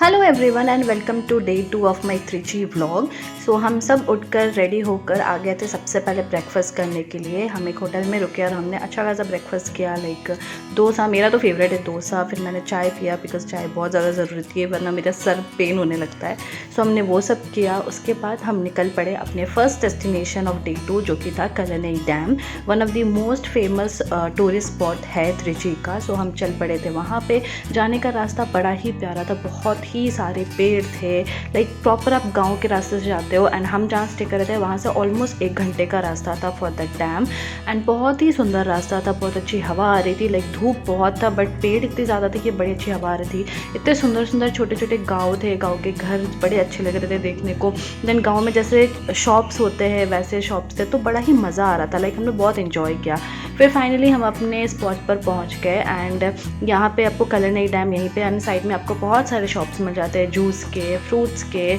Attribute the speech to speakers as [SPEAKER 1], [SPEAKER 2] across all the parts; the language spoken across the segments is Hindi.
[SPEAKER 1] Hello everyone and welcome to day 2 of my Trichy vlog. So हम सब उठकर रेडी होकर आ गए थे सबसे पहले ब्रेकफास्ट करने के लिए। हम एक होटल में रुके और हमने अच्छा खासा ब्रेकफास्ट किया। लाइक डोसा मेरा तो फेवरेट है डोसा। फिर मैंने चाय पिया बिकॉज चाय बहुत ज़्यादा ज़रूरत है वरना मेरा सर पेन होने लगता है। सो हमने वो सब किया। उसके बाद हम निकल पड़े अपने फर्स्ट डेस्टिनेशन ऑफ डे 2 जो कि था Kallanai dam. One of the most famous tourist spot है त्रिची का। सो हम चल पड़े थे वहाँ पे। जाने का रास्ता बड़ा ही प्यारा था, बहुत ही सारे पेड़ थे। लाइक प्रॉपर आप गांव के रास्ते से जाते हो। एंड हम जहाँ स्टे कर रहे थे वहाँ से ऑलमोस्ट 1 घंटे का रास्ता था फॉर द डैम। एंड बहुत ही सुंदर रास्ता था, बहुत अच्छी हवा आ रही थी। लाइक धूप बहुत था बट पेड़ इतने ज़्यादा थे कि बड़ी अच्छी हवा आ रही थी। इतने सुंदर सुंदर छोटे छोटे गाँव थे, गाँव के घर बड़े अच्छे लग रहे थे देखने को। देन गाँव में जैसे शॉप्स होते हैं वैसे शॉप्स थे, तो बड़ा ही मज़ा आ रहा था। लाइक हमने बहुत इन्जॉय किया। फिर फाइनली हम अपने स्पॉट पर पहुँच गए। एंड यहाँ पे आपको कलनई डैम यहीं पे एंड साइड में आपको बहुत सारे शॉप्स मिल जाते हैं, जूस के, फ्रूट्स के,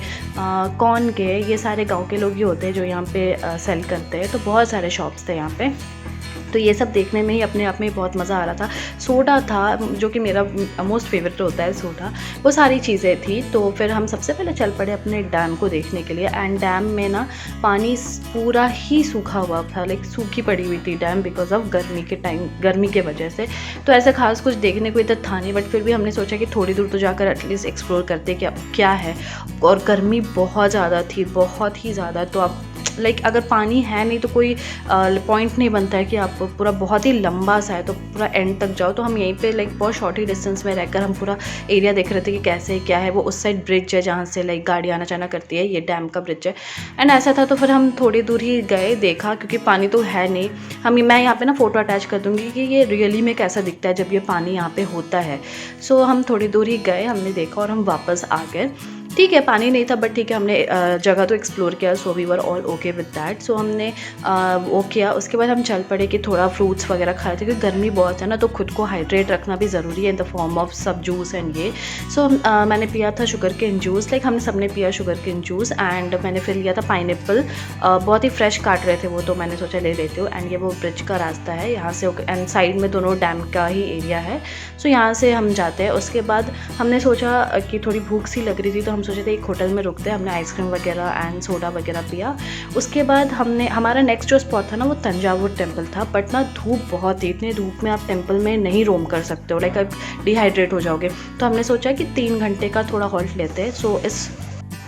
[SPEAKER 1] कॉर्न के। ये सारे गांव के लोग ही होते हैं जो यहाँ पे सेल करते हैं। तो बहुत सारे शॉप्स थे यहाँ पे। तो ये सब देखने में ही अपने आप में बहुत मज़ा आ रहा था। सोडा था जो कि मेरा मोस्ट फेवरेट होता है सोडा। वो सारी चीज़ें थी। तो फिर हम सबसे पहले चल पड़े अपने डैम को देखने के लिए। एंड डैम में ना पानी पूरा ही सूखा हुआ था। लाइक सूखी पड़ी हुई थी डैम बिकॉज ऑफ गर्मी के वजह से। तो ऐसे खास कुछ देखने को इधर था नहीं बट फिर भी हमने सोचा कि थोड़ी दूर तो जाकर एटलीस्ट एक्सप्लोर करते क्या है। और गर्मी बहुत ज़्यादा थी, बहुत ही ज़्यादा। तो आप अगर पानी है नहीं तो कोई पॉइंट नहीं बनता है कि आप पूरा बहुत ही लंबा सा है तो पूरा एंड तक जाओ। तो हम यहीं पे बहुत शॉर्ट ही डिस्टेंस में रहकर हम पूरा एरिया देख रहे थे कि कैसे क्या है। वो उस साइड ब्रिज है जहाँ से गाड़ी आना जाना करती है, ये डैम का ब्रिज है। एंड ऐसा था तो फिर हम थोड़ी दूर ही गए, देखा क्योंकि पानी तो है नहीं। मैं यहाँ पे ना फ़ोटो अटैच कर दूँगी कि ये रियली में कैसा दिखता है जब ये पानी यहाँ पे होता है। सो हम थोड़ी दूर ही गए, हमने देखा और हम वापस आ गए। ठीक है पानी नहीं था बट ठीक है हमने जगह तो एक्सप्लोर किया। So we were all okay with that. So हमने वो किया। उसके बाद हम चल पड़े कि थोड़ा फ्रूट्स वगैरह खाए थे क्योंकि गर्मी बहुत है ना, तो खुद को हाइड्रेट रखना भी ज़रूरी है इन द फॉर्म ऑफ सब जूस एंड ये। सो मैंने पिया था शुगर केन जूस। लाइक हमने सबने पिया शुगर केन जूस। एंड मैंने फिर लिया था पाइनएप्पल। बहुत ही फ्रेश काट रहे थे वो, तो मैंने सोचा ले लेती हूँ। एंड ये वो ब्रिज का रास्ता है यहाँ से एंड साइड में दोनों डैम का ही एरिया है। सो यहाँ से हम जाते हैं। उसके बाद हमने सोचा कि थोड़ी भूख सी लग रही थी तो हम सोचे थे एक होटल में रुकते हैं। हमने आइसक्रीम वगैरह एंड सोडा वगैरह पिया। उसके बाद हमारा नेक्स्ट जो स्पॉट था ना वो तंजावुर टेम्पल था। बट ना धूप बहुत थी, इतनी धूप में आप टेम्पल में नहीं रोम कर सकते हो, लाइक आप डिहाइड्रेट हो जाओगे। तो हमने सोचा कि 3 घंटे का थोड़ा हॉल्ट लेते हैं। सो इस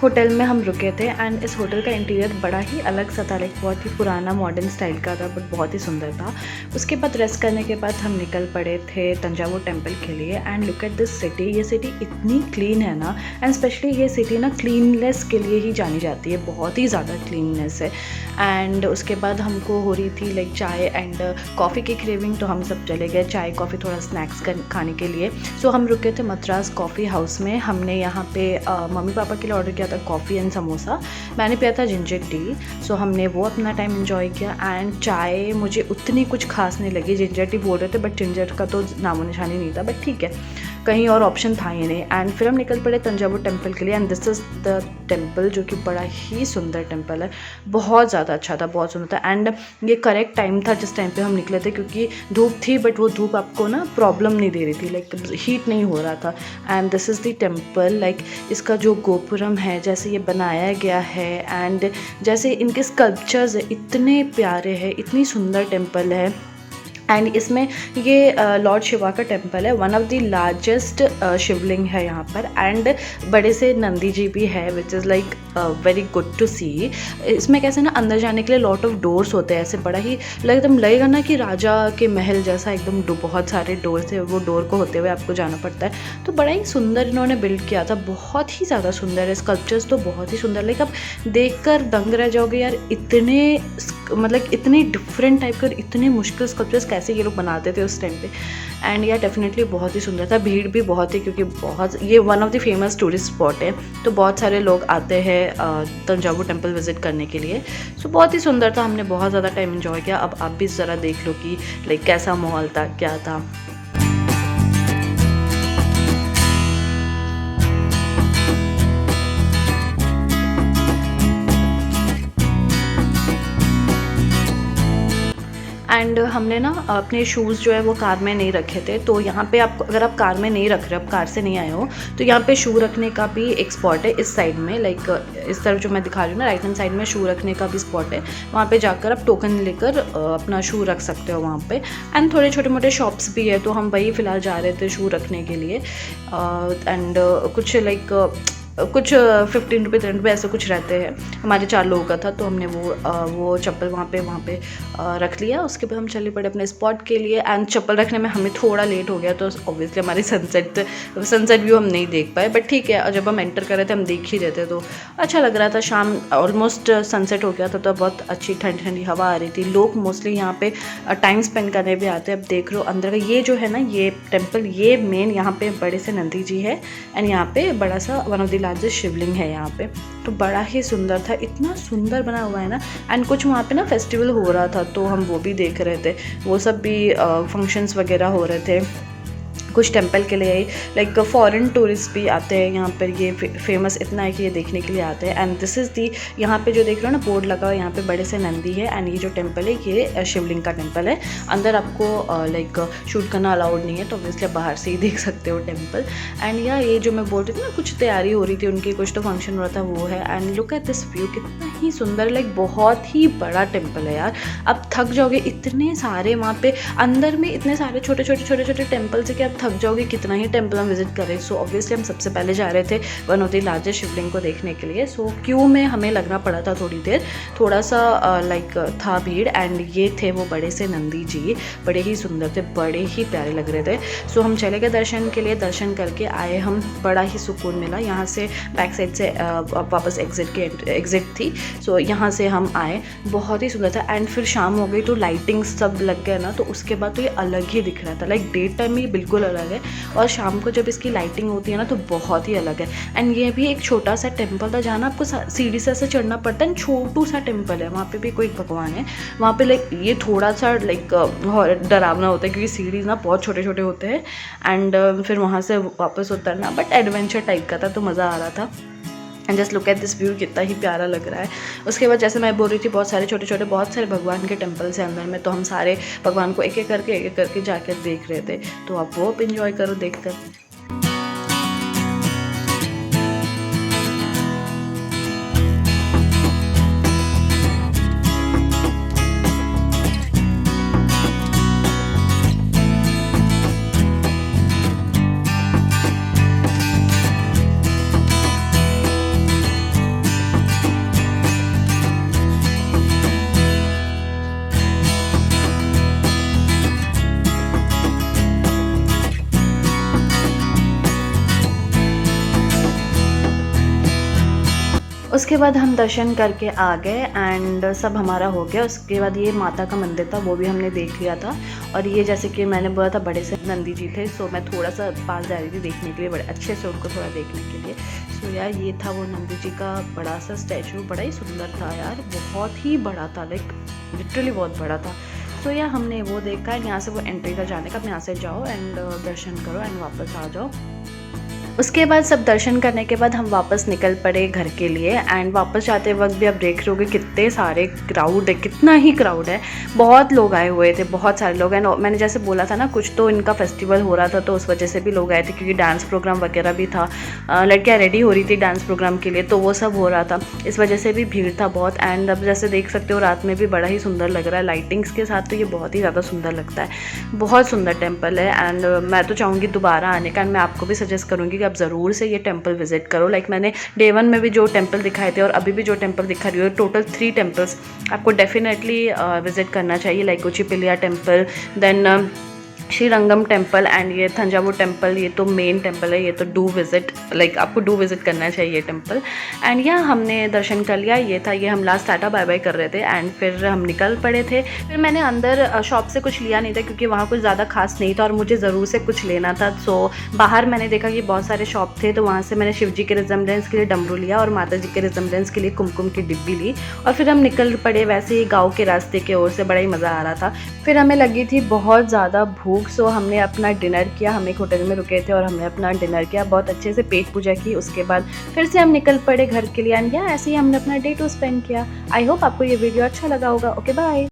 [SPEAKER 1] होटल में हम रुके थे। एंड इस होटल का इंटीरियर बड़ा ही अलग सा था, लाइक बहुत ही पुराना मॉडर्न स्टाइल का था बट बहुत ही सुंदर था। उसके बाद रेस्ट करने के बाद हम निकल पड़े थे तंजावुर टेम्पल के लिए। And look at this city. ये सिटी इतनी क्लीन है ना, एंड स्पेशली ये सिटी ना क्लीननेस के लिए ही जानी जाती है, बहुत ही ज़्यादा क्लीननेस है। एंड उसके बाद हमको हो रही थी लाइक चाय एंड कॉफ़ी की क्रेविंग, तो हम सब चले गए चाय कॉफ़ी थोड़ा स्नैक्स खाने के लिए। सो हम रुके थे मद्रास कॉफ़ी हाउस में। हमने यहाँ पे मम्मी पापा के लिए ऑर्डर किया था कॉफ़ी एंड समोसा। मैंने पिया था जिंजर टी। सो हमने वो अपना टाइम एंजॉय किया। एंड चाय मुझे उतनी कुछ खास नहीं लगी। जिंजर टी बोल रहे थे बट जिंजर का तो नामो निशानी नहीं था, बट ठीक है कहीं और ऑप्शन था ही नहीं। एंड फिर हम निकल पड़े तंजावुर टेम्पल के लिए। And this is the temple जो कि बड़ा ही सुंदर टेम्पल है, बहुत ज़्यादा अच्छा था, बहुत सुंदर था। एंड ये करेक्ट टाइम था जिस टाइम पे हम निकले थे क्योंकि धूप थी बट वो धूप आपको ना प्रॉब्लम नहीं दे रही थी, लाइक हीट नहीं हो रहा था। And this is the temple. Like इसका जो गोपुरम है जैसे ये बनाया गया है एंड जैसे इनके स्कल्पचर्स है इतने प्यारे हैं, इतनी सुंदर टेम्पल है। एंड इसमें ये लॉर्ड शिवा का टेम्पल है, वन ऑफ द लार्जेस्ट शिवलिंग है यहाँ पर। एंड बड़े से नंदी जी भी है which is like very good to see. इसमें कैसे ना अंदर जाने के लिए लॉट ऑफ डोर्स होते हैं, ऐसे बड़ा ही एकदम लगेगा ना कि राजा के महल जैसा एकदम बहुत सारे डोर्स है, वो डोर को होते हुए आपको जाना पड़ता है। तो बड़ा ही सुंदर इन्होंने बिल्ड किया था, बहुत ही ज़्यादा सुंदर है। स्कल्पचर्स तो बहुत ही सुंदर, लाइक आप देख कर दंग रह जाओगे यार, इतने डिफरेंट टाइप के इतने मुश्किल स्कल्पचर्स कैसे ये लोग बनाते थे उस टाइम पे। एंड यार डेफिनेटली बहुत ही सुंदर था। भीड़ भी बहुत है क्योंकि ये one of the famous tourist spot है, तो बहुत सारे लोग आते हैं तंजावुर टेम्पल विजिट करने के लिए। सो बहुत ही सुंदर था, हमने बहुत ज़्यादा टाइम एंजॉय किया। अब आप भी ज़रा देख लो कि लाइक कैसा माहौल था, क्या था। एंड हमने ना अपने शूज़ जो है वो कार में नहीं रखे थे। तो यहाँ पे आप अगर आप कार में नहीं रख रहे हो, आप कार से नहीं आए हो, तो यहाँ पे शू रखने का भी एक स्पॉट है इस साइड में, लाइक इस तरफ जो मैं दिखा रही हूँ ना, राइट हैंड साइड में शू रखने का भी स्पॉट है। वहाँ पे जाकर आप टोकन लेकर अपना शू रख सकते हो वहाँ पे। एंड थोड़े छोटे मोटे शॉप्स भी है, तो हम वही फ़िलहाल जा रहे थे शू रखने के लिए। एंड कुछ लाइक कुछ 15 रुपये 30 रुपये ऐसे कुछ रहते हैं। हमारे 4 लोगों का था, तो हमने वो चप्पल वहाँ पे रख लिया। उसके बाद हम चले पड़े अपने स्पॉट के लिए। एंड चप्पल रखने में हमें थोड़ा लेट हो गया, तो ऑब्वियसली हमारी सनसेट व्यू हम नहीं देख पाए, बट ठीक है। और जब हम एंटर कर रहे थे हम देख ही रहे थे, तो अच्छा लग रहा था। शाम ऑलमोस्ट सनसेट हो गया था, तो बहुत अच्छी ठंडी ठंडी हवा आ रही थी। लोग मोस्टली यहाँ पे टाइम स्पेंड करने भी आते हैं। अब देख लो अंदर का ये जो है ना, ये टेम्पल, ये मेन यहाँ पे बड़े से नंदी जी है। एंड यहाँ पे बड़ा सा वन ऑफ द लार्जेस्ट शिवलिंग है यहाँ पे। तो बड़ा ही सुंदर था, इतना सुंदर बना हुआ है ना। एंड कुछ वहाँ पे ना फेस्टिवल हो रहा था, तो हम वो भी देख रहे थे। वो सब भी फंक्शंस वगैरह हो रहे थे कुछ टेंपल के लिए ही। लाइक फॉरेन टूरिस्ट भी आते हैं यहाँ पर। ये फेमस इतना है कि ये देखने के लिए आते हैं। एंड दिस इज़ दी, यहाँ पे जो देख रहे हो ना बोर्ड लगा हुआ है, यहाँ पे बड़े से नंदी है। एंड ये जो टेंपल है ये शिवलिंग का टेंपल है। अंदर आपको लाइक शूट करना अलाउड नहीं है, तो ऑब्वियसली बाहर से ही देख सकते हो टेंपल। एंड ये जो मैं बोल रही थी ना, कुछ तैयारी हो रही थी उनकी, कुछ तो फंक्शन हो रहा था, वो है। And look at this view, कितना ही सुंदर, लाइक बहुत ही बड़ा टेंपल है यार। अब थक जाओगे, इतने सारे वहाँ पे अंदर में इतने सारे छोटे छोटे टेंपल्स है कि आप थक जाओगे कितना ही टेंपल हम विजिट करें। सो ऑब्वियसली हम सबसे पहले जा रहे थे वन ऑफ द लार्जेस्ट शिवलिंग को देखने के लिए। सो क्यू में हमें लगना पड़ा था थोड़ी देर, थोड़ा सा लाइक था भीड़। एंड ये थे वो बड़े से नंदी जी, बड़े ही सुंदर थे, बड़े ही प्यारे लग रहे थे। सो हम चले गए दर्शन के लिए, दर्शन करके आए हम, बड़ा ही सुकून मिला। यहाँ से बैक साइड से वापस एग्जिट थी। सो यहाँ से हम आए, बहुत ही सुंदर था। एंड फिर शाम हो गई तो लाइटिंग सब लग गया ना, तो उसके बाद तो ये अलग ही दिख रहा था। लाइक डे टाइम में ये बिल्कुल अलग है, और शाम को जब इसकी लाइटिंग होती है ना तो बहुत ही अलग है। एंड ये भी एक छोटा सा टेंपल था, जहाँ ना आपको सीढ़ी से ऐसे चढ़ना पड़ता है। छोटू सा टेंपल है, वहाँ पे भी कोई भगवान है वहाँ पे। लाइक ये थोड़ा सा लाइक डरावना होता है, क्योंकि सीढ़ी ना बहुत छोटे छोटे होते हैं। एंड फिर वहाँ से वापस उतरना, बट एडवेंचर टाइप का था, तो मज़ा आ रहा था। And just look at this view, कितना ही प्यारा लग रहा है। उसके बाद जैसे मैं बोल रही थी, बहुत सारे छोटे छोटे बहुत सारे भगवान के टेम्पल्स हैं अंदर में, तो हम सारे भगवान को एक एक करके जाकर देख रहे थे। तो आप वो इन्जॉय करो देखकर। उसके बाद हम दर्शन करके आ गए एंड सब हमारा हो गया। उसके बाद ये माता का मंदिर था, वो भी हमने देख लिया था। और ये जैसे कि मैंने बोला था बड़े से नंदी जी थे, सो मैं थोड़ा सा पास जा रही थी देखने के लिए, बड़े अच्छे से उनको थोड़ा देखने के लिए। सो यार ये था वो नंदी जी का बड़ा सा स्टैचू, बड़ा ही सुंदर था यार, बहुत ही बड़ा था, लाइक लिटरली बहुत बड़ा था। तो यार हमने वो देखा। एंड यहाँ से वो एंट्री का जाने का, आप यहाँ से जाओ एंड दर्शन करो एंड वापस आ जाओ। उसके बाद सब दर्शन करने के बाद हम वापस निकल पड़े घर के लिए। एंड वापस जाते वक्त भी आप देख रहे होगे कितने सारे क्राउड है, कितना ही क्राउड है, बहुत लोग आए हुए थे, बहुत सारे लोग। एंड मैंने जैसे बोला था ना, कुछ तो इनका फेस्टिवल हो रहा था, तो उस वजह से भी लोग आए थे, क्योंकि डांस प्रोग्राम वगैरह भी था। लड़कियाँ रेडी हो रही थी डांस प्रोग्राम के लिए, तो वो सब हो रहा था, इस वजह से भी भीड़ था बहुत। एंड अब जैसे देख सकते हो रात में भी बड़ा ही सुंदर लग रहा है लाइटिंग्स के साथ, तो ये बहुत ही ज़्यादा सुंदर लगता है। बहुत सुंदर टेम्पल है। एंड मैं तो चाहूँगी दोबारा आने का। एंड मैं आपको भी सजेस्ट करूँगी कि आप ज़रूर से ये टेंपल विजिट करो। लाइक मैंने डे 1 में भी जो टेंपल दिखाए थे और अभी भी जो टेंपल दिखा रही हूँ, टोटल 3 टेंपल्स आपको डेफिनेटली विजिट करना चाहिए। Like Uchipillaiyar temple, then Srirangam temple and ये थंजावुर टेम्पल, ये तो मेन टेम्पल है, ये तो डू विजिट, लाइक आपको डू विजिट करना चाहिए टेम्पल। एंड यह हमने दर्शन कर लिया, ये था, ये हम लास्ट टाटा बाय बाय कर रहे थे। एंड फिर हम निकल पड़े थे। फिर मैंने अंदर शॉप से कुछ लिया नहीं था, क्योंकि वहाँ कुछ ज़्यादा खास नहीं था और मुझे ज़रूर से कुछ लेना था। सो बाहर मैंने देखा कि बहुत सारे शॉप थे, तो वहाँ से मैंने शिव जी के रिजम्बलेंस के लिए डमरू लिया और माता जी के रिजम्बलेंस के लिए कुमकुम की डिब्बी ली। और फिर हम निकल पड़े वैसे ही गाँव के रास्ते की ओर से, बड़ा ही मज़ा आ रहा था। फिर हमें लगी थी बहुत ज़्यादा भूख, सो हमने अपना डिनर किया। हम एक होटल में रुके थे और हमने अपना डिनर किया, बहुत अच्छे से पेट पूजा की। उसके बाद फिर से हम निकल पड़े घर के लिए। एंड ऐसे ही हमने अपना डे 2 स्पेंड किया। आई होप आपको ये वीडियो अच्छा लगा होगा। Okay bye.